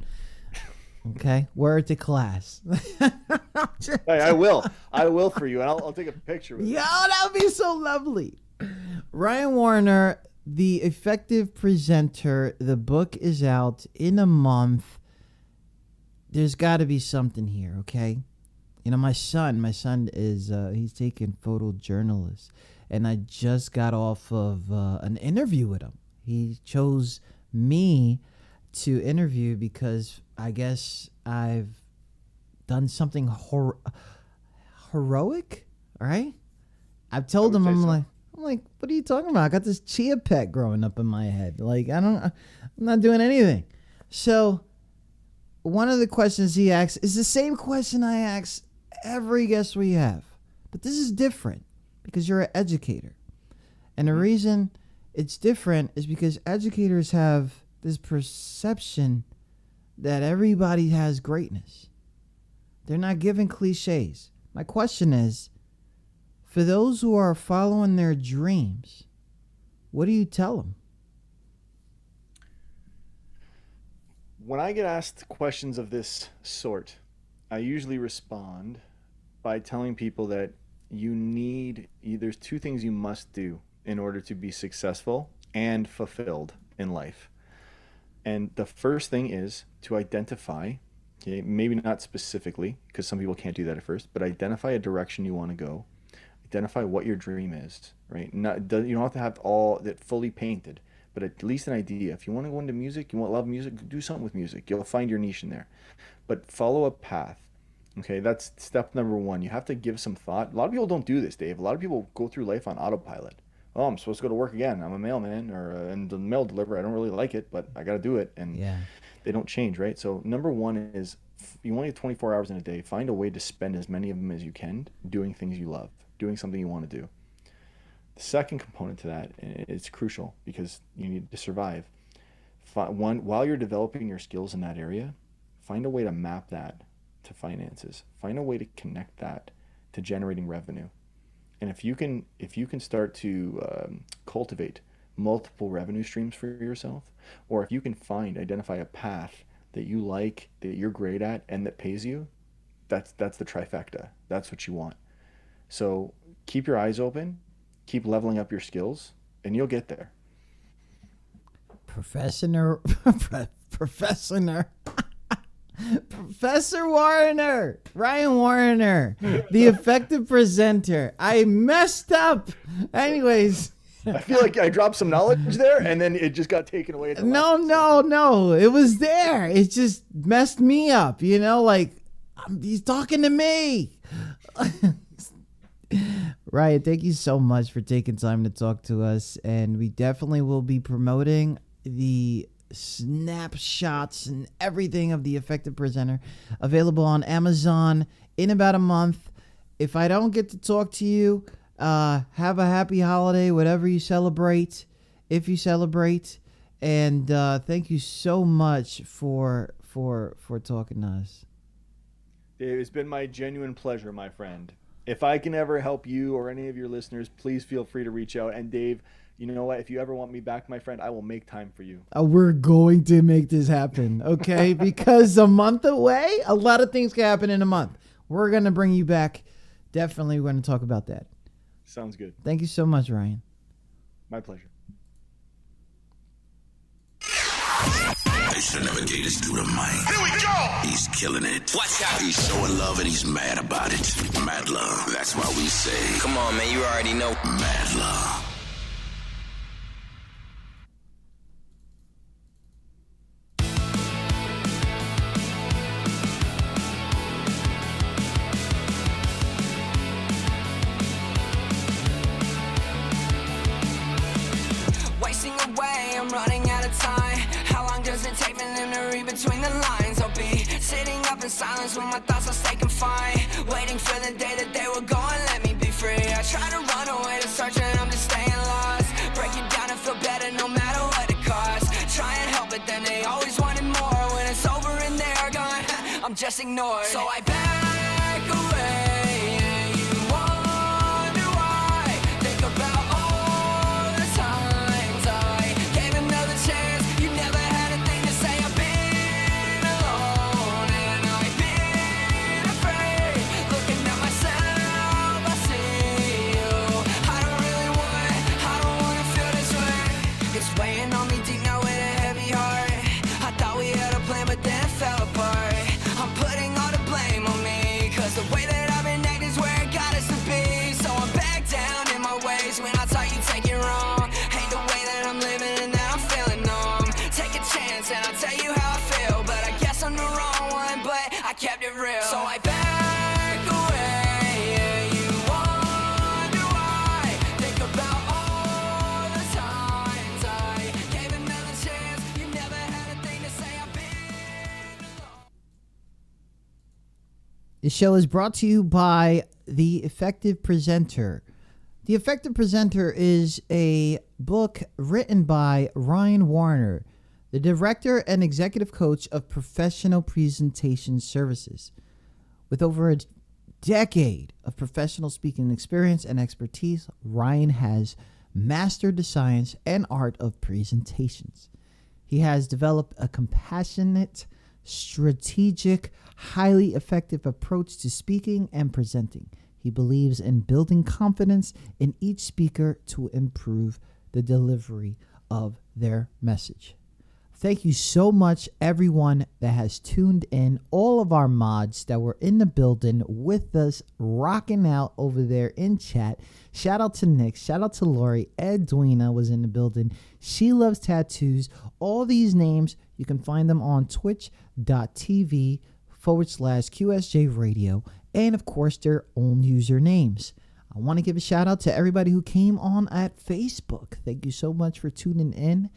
Okay, word to class. Hey, I will for you, and I'll take a picture with it. Yo, that would be so lovely. Ryan Warriner, The Effective Presenter, the book is out in a month. There's got to be something here, okay? You know, my son is, he's taking photojournalist, and I just got off of an interview with him. He chose me to interview because I guess I've done something heroic, all right? I've told him, I'm like, what are you talking about? I got this chia pet growing up in my head. Like, I'm not doing anything. So one of the questions he asks is the same question I ask every guest we have. But this is different because you're an educator. And the reason it's different is because educators have this perception that everybody has greatness. They're not giving cliches. My question is, for those who are following their dreams, what do you tell them? When I get asked questions of this sort, I usually respond by telling people that there's two things you must do in order to be successful and fulfilled in life. And the first thing is to identify, okay, maybe not specifically, because some people can't do that at first, but identify a direction you want to go. Identify what your dream is, right? You don't have to have all that fully painted, but at least an idea. If you want to go into music, you love music, do something with music. You'll find your niche in there. But follow a path. Okay, that's step number one. You have to give some thought. A lot of people don't do this, Dave. A lot of people go through life on autopilot. Oh, I'm supposed to go to work again. I'm a mailman and the mail deliverer. I don't really like it, but I got to do it. And they don't change, right? So number one is you only have 24 hours in a day. Find a way to spend as many of them as you can doing things you love, doing something you want to do. The second component to that, it's crucial because you need to survive. While you're developing your skills in that area, find a way to map that to finances. Find a way to connect that to generating revenue. And if you can start to cultivate multiple revenue streams for yourself, or if you can identify a path that you like, that you're great at, and that pays you, that's the trifecta. That's what you want. So keep your eyes open, keep leveling up your skills, and you'll get there. Professor Warriner, Ryan Warriner, the Effective Presenter. I messed up. Anyways. I feel like I dropped some knowledge there, and then it just got taken away. No. It was there. It just messed me up. You know, like, he's talking to me. Ryan, thank you so much for taking time to talk to us. And we definitely will be promoting the snapshots and everything of the Effective Presenter, available on Amazon in about a month. If I don't get to talk to you, have a happy holiday, whatever you celebrate, if you celebrate. And thank you so much for talking to us. Dave, it's been my genuine pleasure, my friend. If I can ever help you or any of your listeners, please feel free to reach out. And Dave, you know what? If you ever want me back, my friend, I will make time for you. We're going to make this happen, okay? Because a month away, a lot of things can happen in a month. We're going to bring you back. Definitely we're going to talk about that. Sounds good. Thank you so much, Ryan. My pleasure. They should never gave this dude a mic. Here we go! He's killing it. Watch out! He's so in love and he's mad about it. Madluh. That's why we say, come on, man, you already know. Madluh. Wasting away, I'm running out of time. How long does it take for them to read between the lines? I'll be sitting up in silence when my thoughts are stay confined, waiting for the day that they will go and let me be free. I try to run away to search and I'm just staying lost. Break it down and feel better no matter what it costs. Try and help it, then they always wanted more. When it's over and they're gone, I'm just ignored. So I back away and you wonder why. Think about all the times I gave another chance. You never had a thing to say. I've been alone and I've been afraid. Looking at myself, I see you. I don't want to feel this way. This show is brought to you by The Effective Presenter. The Effective Presenter is a book written by Ryan Warriner, the director and executive coach of professional presentation services. With over a decade of professional speaking experience and expertise, Ryan has mastered the science and art of presentations. He has developed a compassionate, strategic, highly effective approach to speaking and presenting. He believes in building confidence in each speaker to improve the delivery of their message. Thank you so much, everyone that has tuned in, all of our mods that were in the building with us, rocking out over there in chat. Shout out to Nick, shout out to Lori, Edwina was in the building. She Loves Tattoos. All these names, you can find them on twitch.tv/QSJ Radio, and of course their own usernames. I want to give a shout out to everybody who came on at Facebook. Thank you so much for tuning in.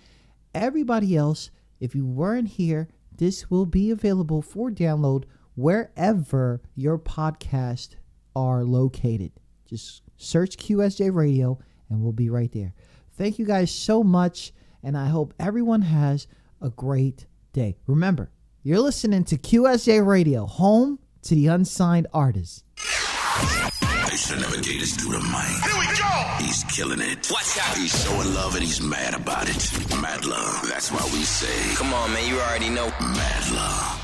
Everybody else, if you weren't here, this will be available for download wherever your podcasts are located. Just search QSJ Radio and we'll be right there. Thank you guys so much, and I hope everyone has a great day. Remember, you're listening to QSJ Radio, home to the unsigned artists. They should never gave this dude a mic. Here we go! He's killing it. Watch out! He's so in love and he's mad about it. Madluh. That's why we say, come on, man, you already know. Madluh.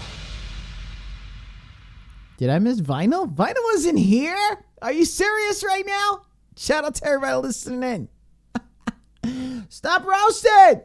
Did I miss Vinyl? Vinyl wasn't here? Are you serious right now? Shout out to everybody listening in. Stop roasting!